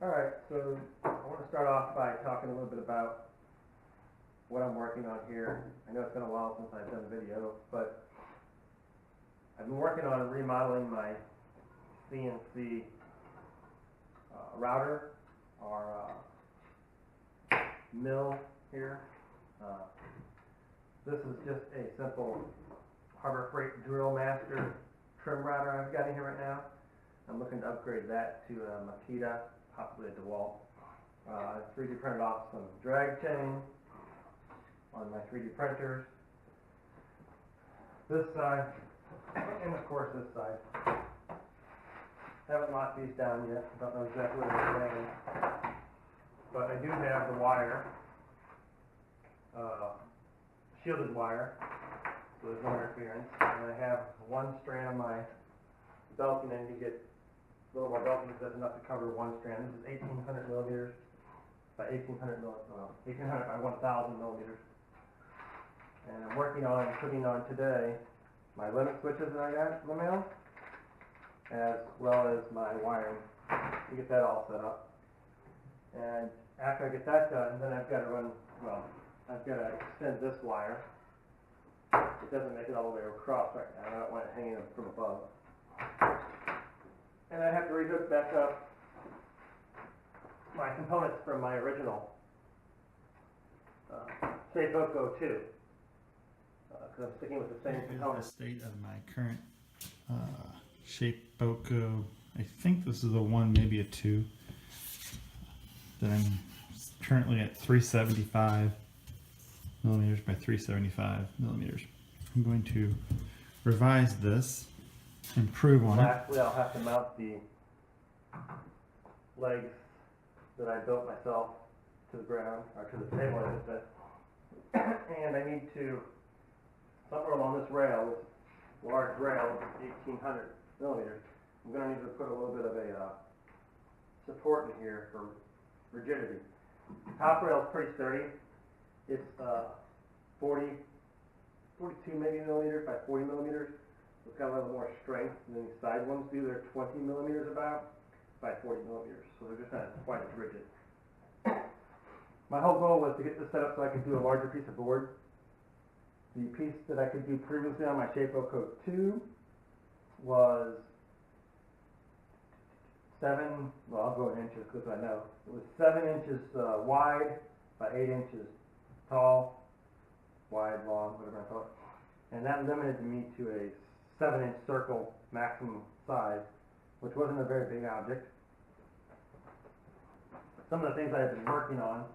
Alright, so I want to start off by talking a little bit about what I'm working on here. I know it's been a while since I've done a video, but I've been working on remodeling my CNC router, our mill here. This is just a simple Harbor Freight Drill Master trim router I've got in here right now. I'm looking to upgrade that to a Makita, possibly a DeWalt. I 3D printed off some drag chain on my 3D printers. This side, and of course this side. Haven't locked these down yet. Don't know exactly where they're going. But I do have the wire, shielded wire, so there's no interference. And I have one strand of my belting in. You get a little more belting, just enough to cover one strand. This is 1800 millimeters by 1800 by 1000 millimeters. And I'm working on putting on today my limit switches that I got in the mail, as well as my wiring to get that all set up. And after I get that done, then I've got to run, I've got to extend this wire. It doesn't make it all the way across right now. I don't want it hanging from above. And I have to rehook back up my components from my original Shapeoko 2. Because I'm sticking with the same components. The state of my current Shapeoko. I think this is a 1, maybe a 2. That I'm currently at 375 millimeters by 375 millimeters. I'm going to revise this, improve on it. Lastly, I'll have to mount the legs that I built myself to the ground, or to the table, I should say. And I need to, somewhere along this rail, this large rail, 1800 millimeters, I'm going to need to put a little bit of a support in here for rigidity. Top rail is pretty sturdy. It's 42 maybe millimeters by 40 millimeters. It's got a little more strength than the side ones do. They're 20 millimeters about by 40 millimeters, so they're just not quite as rigid. My whole goal was to get this set up so I could do a larger piece of board. The piece that I could do previously on my Shapeoko 2 was 7, well, I'll go in inches because I know. It was 7 inches wide by 8 inches tall, wide, long, whatever I call it. And that limited me to a 7-inch circle maximum size, which wasn't a very big object. Some of the things I've been working on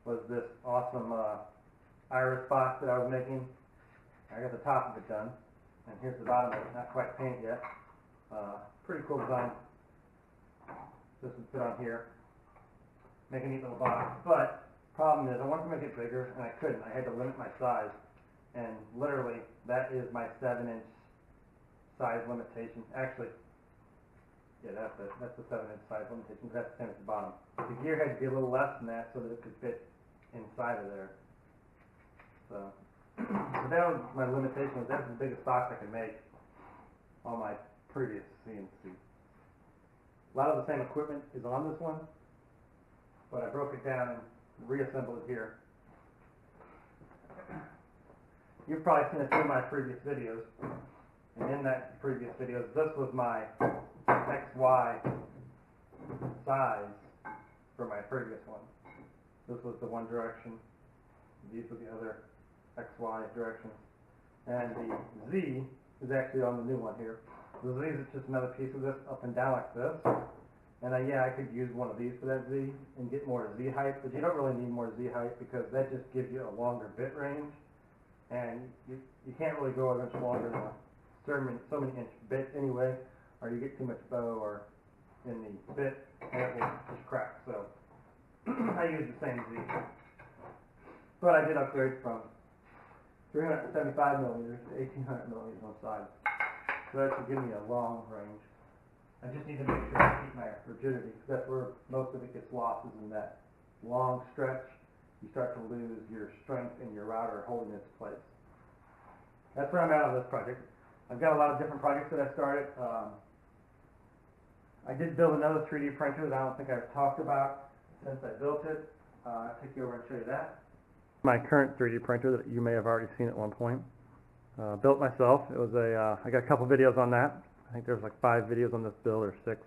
was this awesome iris box that I was making. I got the top of it done, and here's the bottom of it, not quite painted yet. Pretty cool design. This would fit on here, make a neat little box. But problem is, I wanted to make it bigger, and I couldn't. I had to limit my size, and literally, that is my 7-inch size limitation. Actually, yeah, that's the 7-inch size limitation. That's the same at the bottom. The gear had to be a little less than that so that it could fit inside of there. So that was my limitation. That's the biggest box I could make on my previous CNC. A lot of the same equipment is on this one, but I broke it down and reassembled it here. You've probably seen a few of my previous videos, and in that previous videos, this was my XY size for my previous one. This was the one direction, these were the other XY directions, and the Z is actually on the new one here. The Z is just another piece of this up and down like this. And yeah, I could use one of these for that Z and get more Z height, but you don't really need more Z height because that just gives you a longer bit range. And you can't really go much longer than a so many inch bit anyway, or you get too much bow or in the bit and it will just crack. So I use the same Z. But I did upgrade from 375 millimeters to 1800 millimeters on sides. So that should give me a long range. I just need to make sure I keep my rigidity, because that's where most of it gets lost, is in that long stretch. You start to lose your strength in your router holding its place. That's where I'm at on this project. I've got a lot of different projects that I started. I did build another 3D printer that I don't think I've talked about since I built it. I'll take you over and show you that. My current 3D printer that you may have already seen at one point. Built myself. It was I got a couple videos on that. I think there's like 5 videos on this build, or 6.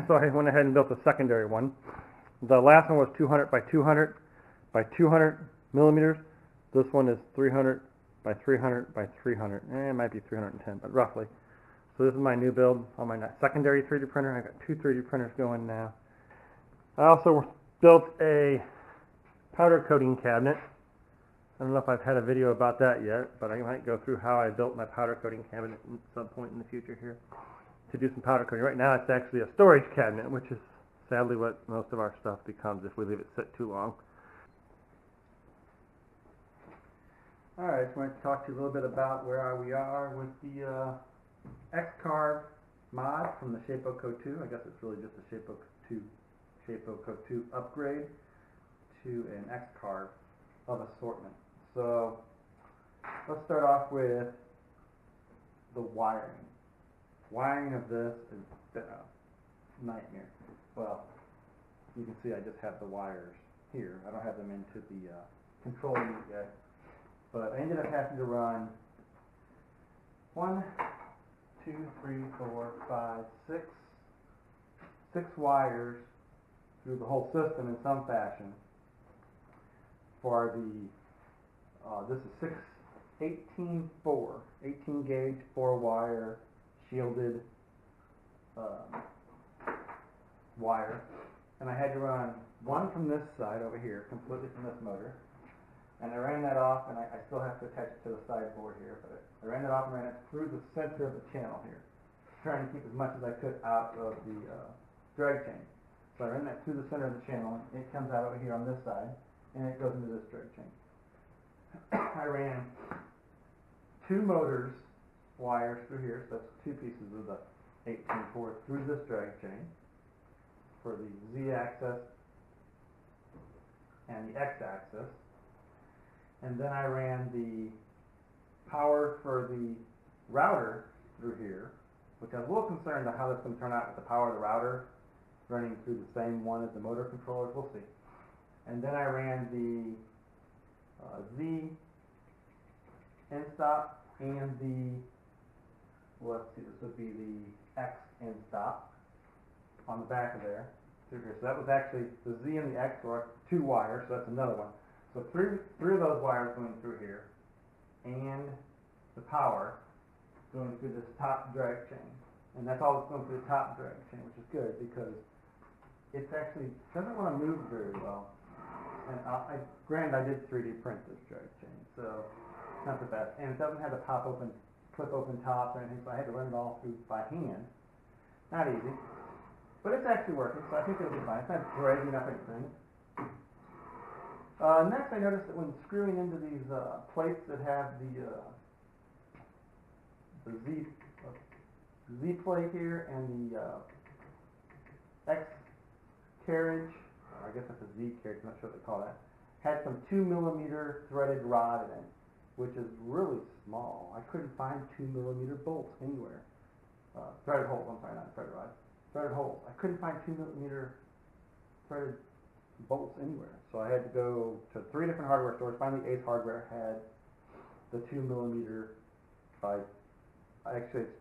So I went ahead and built a secondary one. The last one was 200 by 200 by 200 millimeters. This one is 300 by 300 by 300. It might be 310, but roughly. So this is my new build on my secondary 3D printer. I've got 2 3D printers going now. I also built a powder coating cabinet. I don't know if I've had a video about that yet, but I might go through how I built my powder coating cabinet at some point in the future here to do some powder coating. Right now it's actually a storage cabinet, which is sadly what most of our stuff becomes if we leave it sit too long. Alright, so I'm going to talk to you a little bit about where we are with the X-Carve mod from the Shapeoko 2. I guess it's really just a Shapeoko 2 upgrade to an X-Carve of assortment. So let's start off with the wiring. Wiring of this is a nightmare. Well, you can see I just have the wires here. I don't have them into the control unit yet. But I ended up having to run 1, 2, 3, 4, 5, 6 wires through the whole system in some fashion for the, this is 18 gauge 4 wire shielded wire, and I had to run one from this side over here, completely from this motor, and I ran that off, and I still have to attach it to the sideboard here, but I ran it off and ran it through the center of the channel here, trying to keep as much as I could out of the drag chain. So I ran that through the center of the channel, and it comes out over here on this side, and it goes into this drag chain. I ran 2 motors wires through here, so that's 2 pieces of the 18-4 through this drag chain for the Z-axis and the X-axis. And then I ran the power for the router through here, which I was a little concerned about how this is going to turn out with the power of the router running through the same one as the motor controllers. We'll see. And then I ran the Z end stop and the, well, let's see, this would be the X end stop on the back of there through here. So that was actually the Z and the X were 2 wires, so that's another one. So three of those wires going through here, and the power going through this top drag chain. And that's all that's going through the top drag chain, which is good because it actually doesn't want to move very well. And granted, I did 3D print this drag chain, so it's not the best. And it doesn't have the flip open tops or anything, so I had to run it all through by hand. Not easy, but it's actually working, so I think it'll be fine. It's not dragging up anything. Next, I noticed that when screwing into these plates that have the Z plate here and the X carriage, or I guess that's a Z carriage, I'm not sure what they call that, had some 2mm threaded rod in it, which is really small. I couldn't find 2mm bolts anywhere. Threaded holes, I'm sorry, not threaded rods. Threaded holes. I couldn't find 2mm threaded bolts anywhere. So I had to go to 3 different hardware stores. Finally, Ace Hardware had the 2mm by, actually it's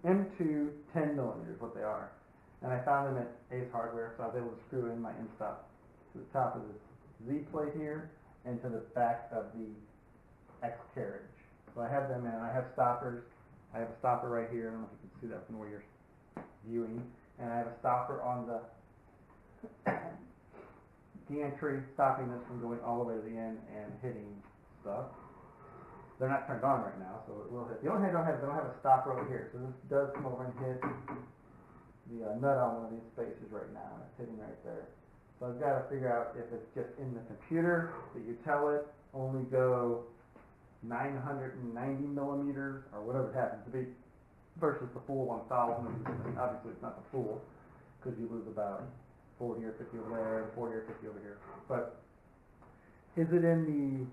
M2 10mm, what they are. And I found them at Ace Hardware, so I was able to screw in my end stop to the top of this Z plate here and to the back of the X carriage. So I have them in. I have stoppers. I have a stopper right here. I don't know if you can see that from where you're viewing. And I have a stopper on the gantry, stopping this from going all the way to the end and hitting stuff. They're not turned on right now, so it will hit. The only thing they don't have a stopper over here. So this does come over and hit the nut on one of these spaces right now, and it's hitting right there. So I've got to figure out if it's just in the computer that you tell it only go 990mm or whatever it happens to be versus the full 1000. Obviously it's not the full because you lose about 40 or 50 over there, 40 or 50 over here. But is it in the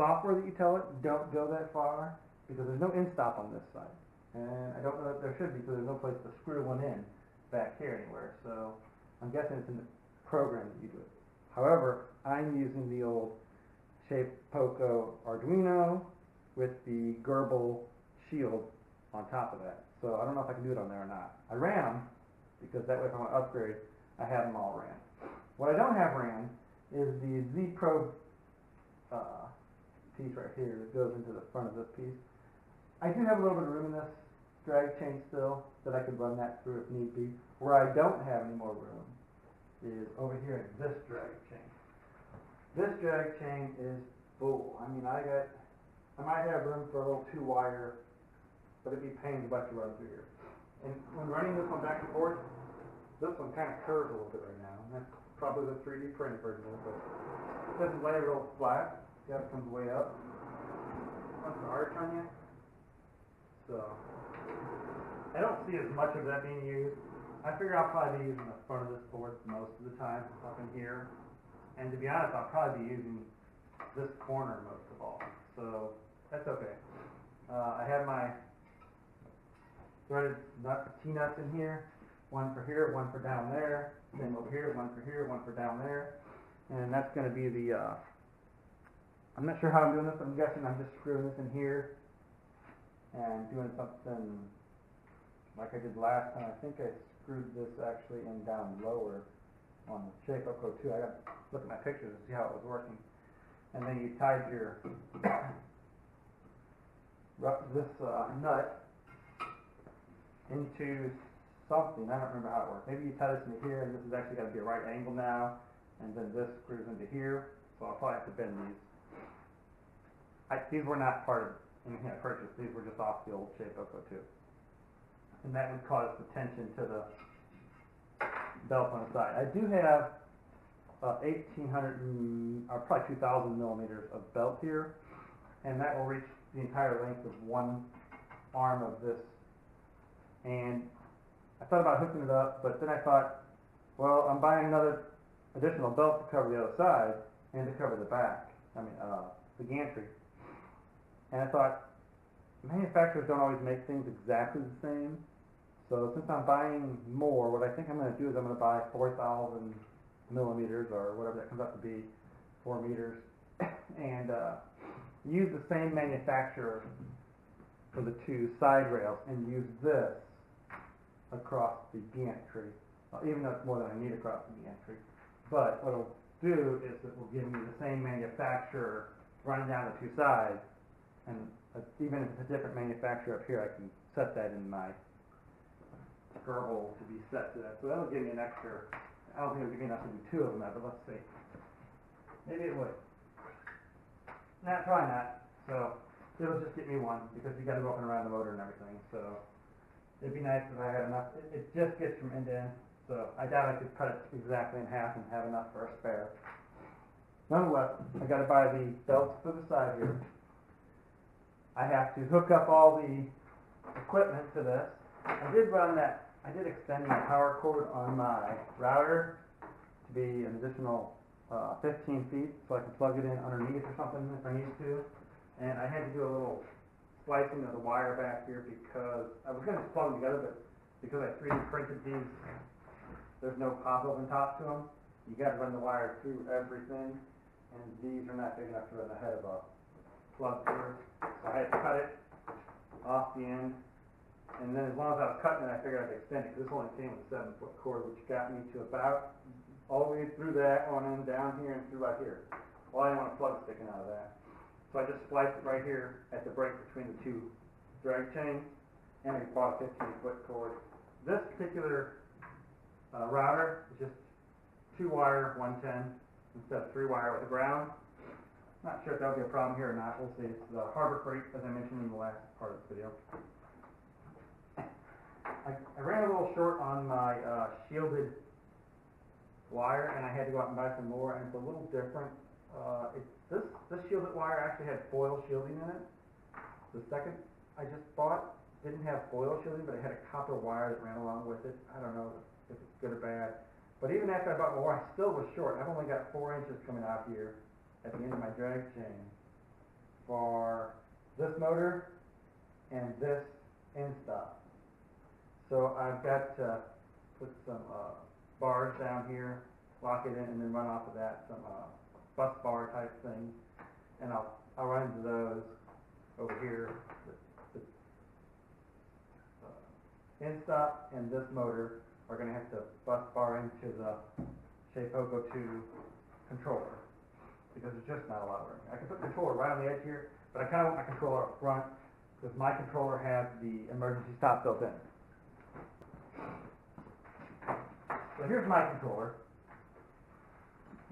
software that you tell it don't go that far? Because there's no end stop on this side. and I don't know if there should be, because there's no place to screw one in back here anywhere, so I'm guessing it's in the program that you do it. However, I'm using the old Shapeoko Arduino with the Gerbil shield on top of that. So I don't know if I can do it on there or not. I ran them, because that way if I want to upgrade, I have them all ran. What I don't have ran is the Z Pro piece right here that goes into the front of this piece. I do have a little bit of room in this drag chain still that I could run that through if need be. Where I don't have any more room is over here in this drag chain. This drag chain is full. I mean, I might have room for a little 2-wire, but it'd be a pain in the butt to run through here. And when running this one back and forth, this one kind of curves a little bit right now. And that's probably the 3D printed version of it, but it doesn't lay real flat. See how it comes way up? Wants the arch on you. So, I don't see as much of that being used. I figure I'll probably be using the front of this board most of the time, up in here. And to be honest, I'll probably be using this corner most of all. So, that's okay. I have my threaded nuts, T-nuts in here. One for here, one for down there. Then over here, one for here, one for down there. And that's going to be the, I'm not sure how I'm doing this, but I'm guessing I'm just screwing this in here and doing something like I did last time. I think I screwed this actually in down lower on the Shapeoko 2. I got to look at my pictures to see how it was working. And then you tied your this nut into something. I don't remember how it works. Maybe you tie this into here, and this has actually got to be a right angle now, and then this screws into here. So I'll probably have to bend these. These were not part of anything I purchased. These were just off the old Shapeoko 2. And that would cause the tension to the belt on the side. I do have 1,800 or probably 2,000 millimeters of belt here, and that will reach the entire length of one arm of this. And I thought about hooking it up, but then I thought, well, I'm buying another additional belt to cover the other side and to cover the back. The gantry. And I thought, manufacturers don't always make things exactly the same. So since I'm buying more, what I think I'm going to do is I'm going to buy 4,000 millimeters or whatever that comes out to be, 4 meters, and use the same manufacturer for the 2 side rails and use this across the gantry, even though it's more than I need across the gantry. But what it'll do is it will give me the same manufacturer running down the 2 sides, and even if it's a different manufacturer up here, I can set that in my Gerbil to be set to that. So that'll give me an extra, I don't think it'll give me enough to do 2 of them, but let's see. Maybe it would. Nah, probably not. So it'll just get me 1, because you got to go up and around the motor and everything. So it'd be nice if I had enough. It just gets from end to end. So I doubt I could cut it exactly in half and have enough for a spare. Nonetheless, I got to buy the belts for the side here. I have to hook up all the equipment to this. I did extend my power cord on my router to be an additional 15 feet, so I can plug it in underneath or something if I need to. And I had to do a little splicing of the wire back here because I was going to plug them together, but because I 3D printed these, there's no pop open top to them. You got to run the wire through everything, and these are not big enough to run the head of a plug through. So I had to cut it off the end, and then as long as I was cutting it, I figured I'd extend it, because this only came with a 7-foot cord, which got me to about all the way through that one end down here and through right here. Well, I didn't want a plug sticking out of that. So I just spliced it right here at the break between the 2 drag chains, and I bought a 15-foot cord. This particular router is just 2-wire 110 instead of 3-wire with a ground. Not sure if that'll be a problem here or not. We'll see. It's the Harbor Freight, as I mentioned in the last part of this video. I ran a little short on my shielded wire, and I had to go out and buy some more, and it's a little different. This shielded wire actually had foil shielding in it. The second I just bought didn't have foil shielding, but it had a copper wire that ran along with it. I don't know if it's good or bad. But even after I bought more, I still was short. I've only got 4 inches coming out here at the end of my drag chain for this motor and this end stop. So I've got to put some bars down here, lock it in, and then run off of that some bus bar type things, and I'll run into those over here. The end stop and this motor are going to have to bus bar into the Shapeoko 2 controller, because there's just not a lot of room. I can put the controller right on the edge here, but I kind of want my controller up front because my controller has the emergency stop built in. So here's my controller.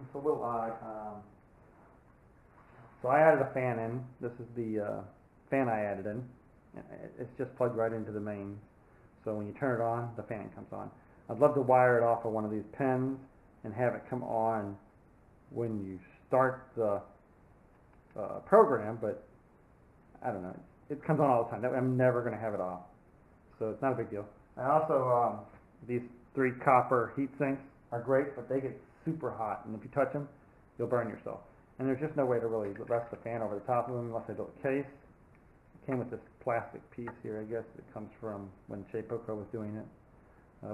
It's a little odd. So I added a fan in. This is the fan I added in. It's just plugged right into the main. So when you turn it on, the fan comes on. I'd love to wire it off of one of these pins and have it come on when you start the program, but I don't know. It comes on all the time. I'm never going to have it off. So it's not a big deal. I also, these 3 copper heat sinks are great, but they get super hot, and if you touch them, you'll burn yourself. And there's just no way to really rest the fan over the top of them unless I built a case. It came with this plastic piece here, I guess it comes from when Shapeoko was doing it.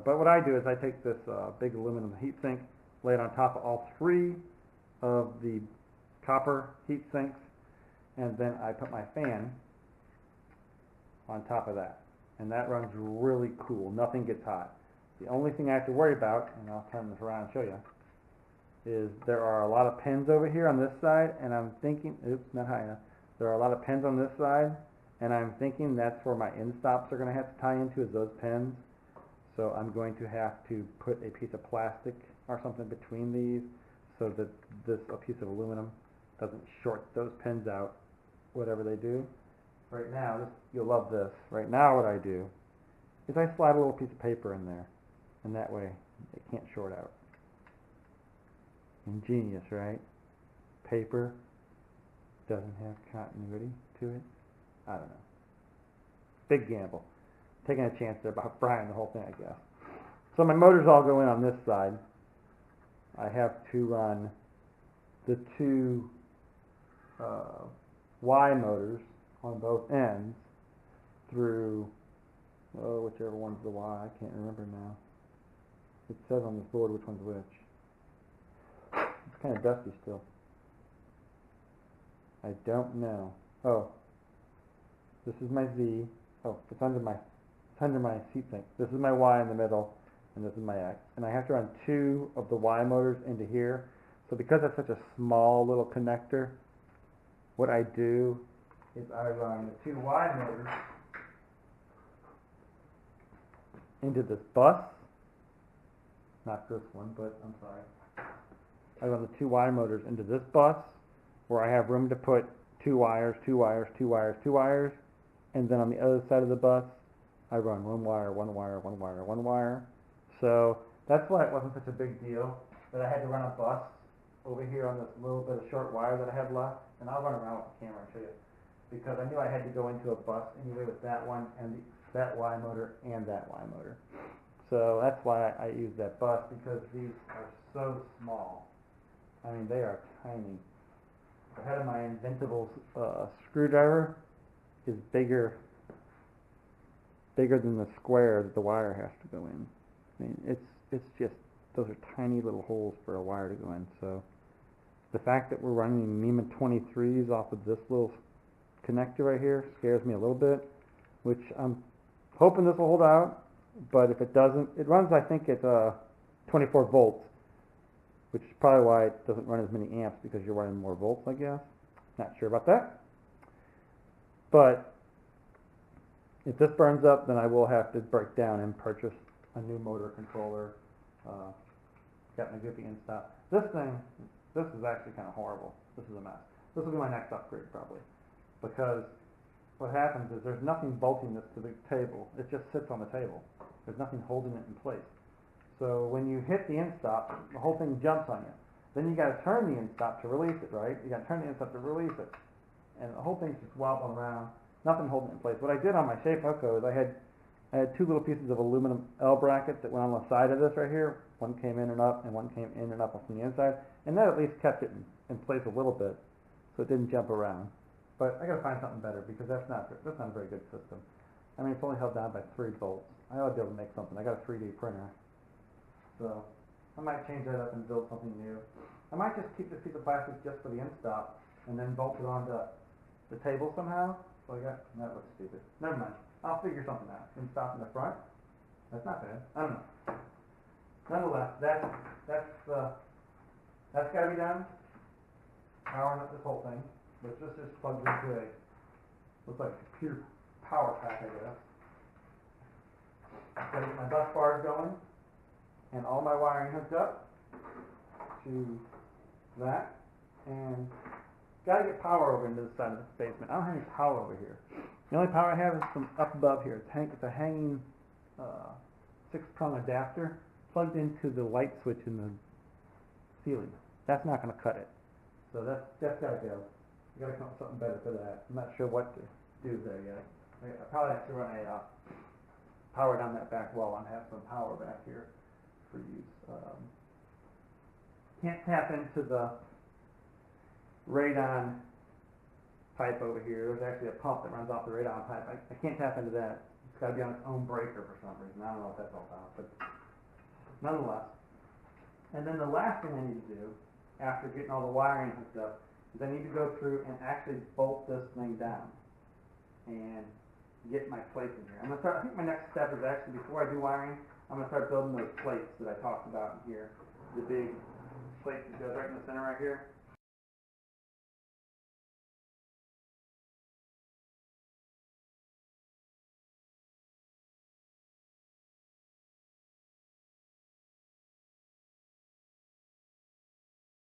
But what I do is I take this big aluminum heat sink, lay it on top of all 3 of the copper heat sinks, and then I put my fan on top of that. And that runs really cool. Nothing gets hot. The only thing I have to worry about, and I'll turn this around and show you, is there are a lot of pins over here on this side, and I'm thinking, oops, not high enough. There are a lot of pins on this side, and I'm thinking that's where my end stops are going to have to tie into, is those pins. So I'm going to have to put a piece of plastic or something between these so that a piece of aluminum doesn't short those pins out, whatever they do. Right now, you'll love this. Right now what I do is I slide a little piece of paper in there, and that way it can't short out. Ingenious, right? Paper doesn't have continuity to it. I don't know. Big gamble. Taking a chance there about frying the whole thing, I guess. So my motors all go in on this side. I have to run the 2 Y motors on both ends through, whichever one's the Y, I can't remember now. It says on this board which one's which. It's kind of dusty still. I don't know. Oh, this is my Z. Oh, it's under my seat sink. This is my Y in the middle, and this is my X. And I have to run 2 of the Y motors into here. So because it's such a small little connector, what I do is I run the 2 Y motors into this bus. Not this one, but I'm sorry. I run the 2 Y motors into this bus where I have room to put 2 wires, 2 wires, 2 wires, 2 wires. And then on the other side of the bus, I run 1 wire, 1 wire, 1 wire, 1 wire. So that's why it wasn't such a big deal that I had to run a bus over here on this little bit of short wire that I had left. And I'll run around with the camera and show you, because I knew I had to go into a bus anyway with that one and that Y motor and that Y motor. So that's why I use that bus, because these are so small. I mean, they are tiny. The head of my Inventables screwdriver is bigger than the square that the wire has to go in. I mean, it's just, those are tiny little holes for a wire to go in. So the fact that we're running NEMA 23s off of this little connector right here scares me a little bit, which I'm hoping this will hold out. But if it doesn't, it runs, I think, at 24 volts, which is probably why it doesn't run as many amps, because you're running more volts, I guess. Not sure about that. But if this burns up, then I will have to break down and purchase a new motor controller. Got my goofy in stop. This is actually kind of horrible. This is a mess. This will be my next upgrade, probably. Because what happens is there's nothing bolting this to the table. It just sits on the table. There's nothing holding it in place. So when you hit the end stop, the whole thing jumps on you. Then you got to turn the end stop to release it, right? You got to turn the end stop to release it. And the whole thing's just wobbling around, nothing holding it in place. What I did on my Shapeoko is I had 2 little pieces of aluminum L brackets that went on the side of this right here. One came in and up, and one came in and up from the inside. And that at least kept it in place a little bit, so it didn't jump around. But I got to find something better, because that's not a very good system. I mean, it's only held down by 3 bolts. I ought to be able to make something. I got a 3D printer. So, I might change that up and build something new. I might just keep this piece of plastic just for the end stop, and then bolt it onto the table somehow. So that looks stupid. Never mind. I'll figure something out. End stop in the front. That's not bad. I don't know. Nonetheless, that's got to be done. Powering up this whole thing, which this just plugs into a, looks like a computer power pack, I guess. Gotta get my bus bars going, and all my wiring hooked up to that, and gotta get power over into the side of the basement. I don't have any power over here. The only power I have is from up above here. It's a hanging 6-prong adapter plugged into the light switch in the ceiling. That's not going to cut it. So that's got to go. You got to come up with something better for that. I'm not sure what to do there yet. I probably have to run a power down that back wall and have some power back here for use. Can't tap into the radon pipe over here. There's actually a pump that runs off the radon pipe. I can't tap into that. It's got to be on its own breaker for some reason. I don't know what that's all about, but nonetheless. And then the last thing I need to do after getting all the wiring hooked up is I need to go through and actually bolt this thing down and get my plates in here. I'm gonna start. I think my next step is actually, before I do wiring, I'm gonna start building those plates that I talked about in here. The big plate that goes right in the center right here.